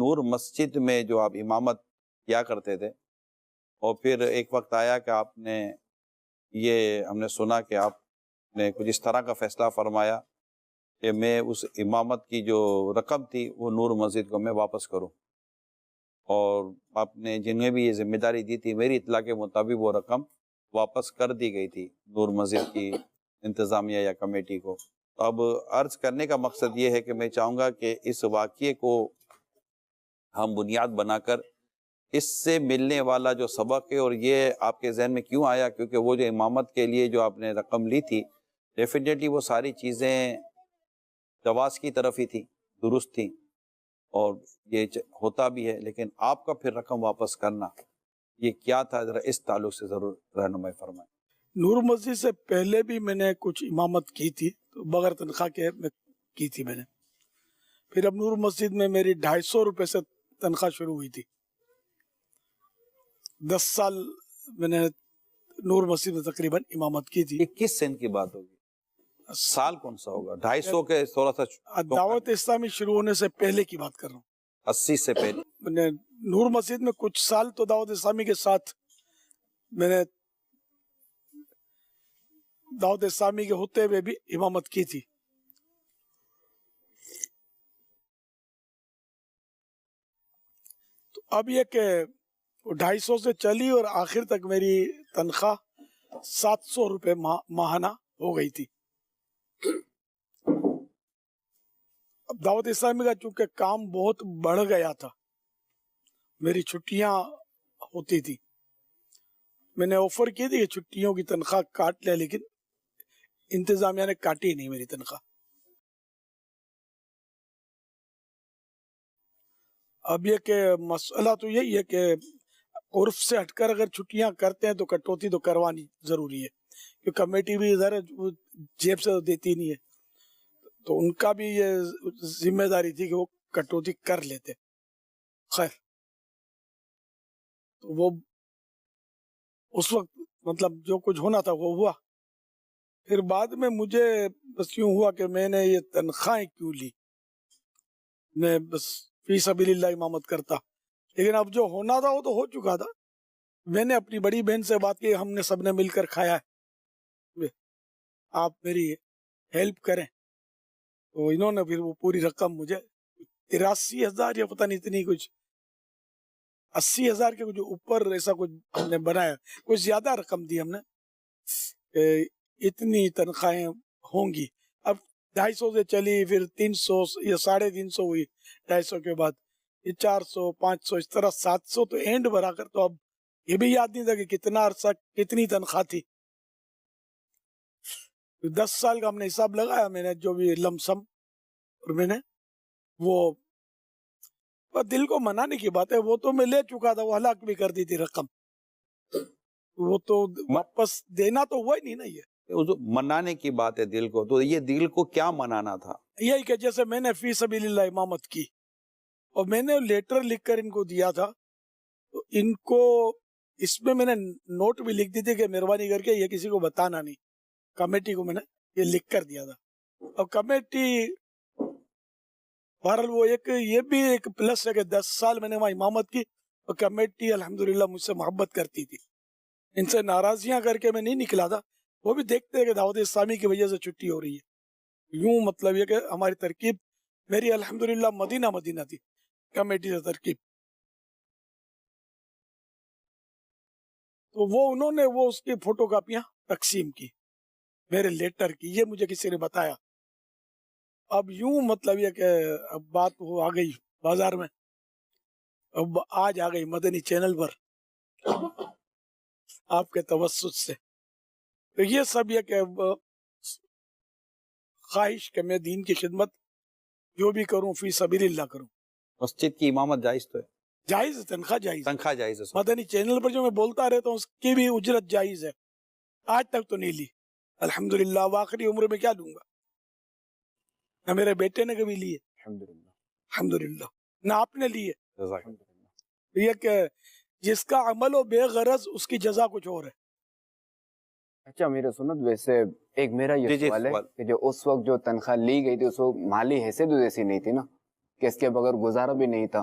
نور مسجد میں جو آپ امامت کیا کرتے تھے، اور پھر ایک وقت آیا کہ آپ نے یہ ہم نے سنا کہ آپ نے کچھ اس طرح کا فیصلہ فرمایا کہ میں اس امامت کی جو رقم تھی وہ نور مسجد کو میں واپس کروں، اور آپ نے جنہیں بھی یہ ذمہ داری دی تھی میری اطلاع کے مطابق وہ رقم واپس کر دی گئی تھی نور مسجد کی انتظامیہ یا کمیٹی کو۔ تو اب عرض کرنے کا مقصد یہ ہے کہ میں چاہوں گا کہ اس واقعے کو ہم بنیاد بنا کر اس سے ملنے والا جو سبق ہے، اور یہ آپ کے ذہن میں کیوں آیا کیونکہ وہ جو امامت کے لیے جو آپ نے رقم لی تھی ڈیفینیٹلی وہ ساری چیزیں جواز کی طرف ہی تھی، درست تھی، اور یہ ہوتا بھی ہے، لیکن آپ کا پھر رقم واپس کرنا یہ کیا تھا، ذرا اس تعلق سے ضرور رہنمائی فرمائیں۔ نور مسجد سے پہلے بھی میں نے کچھ امامت کی تھی، تو بغیر تنخواہ کے کی تھی میں نے۔ پھر اب نور مسجد میں میری 250 روپے سے تنخواہ شروع ہوئی تھی۔ 10 سال میں نے نور مسجد میں تقریباً امامت کی تھی۔ یہ کس سن کی بات ہوگی؟ سال کون سا ہوگا؟ 250 کے تھوڑا سا دعوت اسلامی شروع ہونے سے پہلے کی بات کر رہا ہوں، 80 سے پہلے۔ میں نے نور مسجد میں کچھ سال تو دعوت اسلامی کے ساتھ میں نے دعوت اسلامی کے ہوتے ہوئے بھی امامت کی تھی۔ تو اب یہ کہ 250 سے چلی اور آخر تک میری تنخواہ 700 روپے ماہانہ ہو گئی تھی۔ اب دعوت اسلامی کا چونکہ کام بہت بڑھ گیا تھا، میری چھٹیاں ہوتی تھی، میں نے آفر کی تھی کہ چھٹیوں کی تنخواہ کاٹ لے، لیکن انتظامیہ نے کاٹی نہیں میری تنخواہ۔ اب یہ کہ مسئلہ تو یہی ہے کہ عرف سے ہٹ کر اگر چھٹیاں کرتے ہیں تو کٹوتی تو کروانی ضروری ہے، کیونکہ کمیٹی بھی ادھر جیب سے دیتی نہیں ہے، تو ان کا بھی یہ ذمہ داری تھی کہ وہ کٹوتی کر لیتے۔ خیر، تو وہ اس وقت مطلب جو کچھ ہونا تھا وہ ہوا۔ پھر بعد میں مجھے بس یوں ہوا کہ میں نے یہ تنخواہیں کیوں لی، میں بس فی سبیل اللہ امامت کرتا، لیکن اب جو ہونا تھا وہ تو ہو چکا تھا۔ میں نے اپنی بڑی بہن سے بات کی، ہم نے سب نے مل کر کھایا ہے، آپ میری ہیلپ کریں، تو انہوں نے پھر وہ پوری رقم مجھے 83,000 یا پتہ نہیں اتنی کچھ 80,000 کے کچھ اوپر ایسا کچھ ہم نے بنایا، کچھ زیادہ رقم دی ہم نے کہ اتنی تنخواہیں ہوں گی۔ اب 250 سے چلی، پھر 300 یا 350 ہوئی، 250 کے بعد یہ 400 500 اس طرح 700، تو اینڈ بھرا کر تو اب یہ بھی یاد نہیں تھا کہ کتنا عرصہ کتنی تنخواہ تھی۔ 10 سال کا ہم نے حساب لگایا، میں نے جو بھی لم سم، اور میں نے وہ دل کو منانے کی بات ہے، وہ تو میں لے چکا تھا، وہ ہلاک بھی کر دی تھی رقم، وہ تو واپس دینا تو ہوا ہی نہیں نا۔ یہ منانے کی بات ہے دل کو، تو یہ دل کو کیا منانا تھا؟ یہی کہ جیسے میں نے فی سبیل اللہ امامت کی، اور میں نے لیٹر لکھ کر ان کو دیا تھا، تو ان کو اس میں میں نے نوٹ بھی لکھ دی تھی کہ مہربانی کر کے یہ کسی کو بتانا نہیں، کمیٹی کو میں نے یہ لکھ کر دیا تھا۔ اور کمیٹی بہرحال وہ یہ بھی ایک پلس ہے کہ 10 سال میں نے وہاں امامت کی، اور کمیٹی الحمدللہ مجھ سے محبت کرتی تھی، ان سے ناراضیاں کر کے میں نہیں نکلا تھا، وہ بھی دیکھتے کہ دعوت اسلامی کی وجہ سے چھٹی ہو رہی ہے۔ یوں مطلب یہ کہ ہماری ترکیب میری الحمدللہ مدینہ تھی، کمیٹی سے ترکیب، تو وہ انہوں نے وہ اس کی فوٹو کاپیاں تقسیم کی میرے لیٹر کی، یہ مجھے کسی نے بتایا۔ اب یوں مطلب یہ کہ اب بات وہ آ گئی بازار میں، اب آج آ گئی مدنی چینل پر آپ کے توسط سے، تو یہ سب یہ کہ خواہش کہ میں دین کی خدمت جو بھی کروں فی سبیل اللہ کروں۔ مسجد کی امامت جائز تو ہے؟ جائز ہے، تنخواہ جائز، تنخواہ جائز ہے۔ مدنی چینل پر جو میں بولتا رہتا ہوں اس کی بھی اجرت جائز ہے، آج تک تو نہیں لی الحمدللہ۔ اب آخری عمر میں کیا دوں گا، نہ میرے بیٹے نے کبھی لیے الحمدللہ، نہ آپ نے لیے۔ یہ کہ جس کا عمل ہو بے غرض اس کی جزا کچھ اور ہے۔ اچھا امیر سنت، ویسے ایک میرا یہ سوال ہے کہ جو اس وقت جو تنخواہ لی گئی تھی اس وقت مالی حیثیت ایسی نہیں تھی نا کہ اس کے بغیر گزارا بھی نہیں تھا،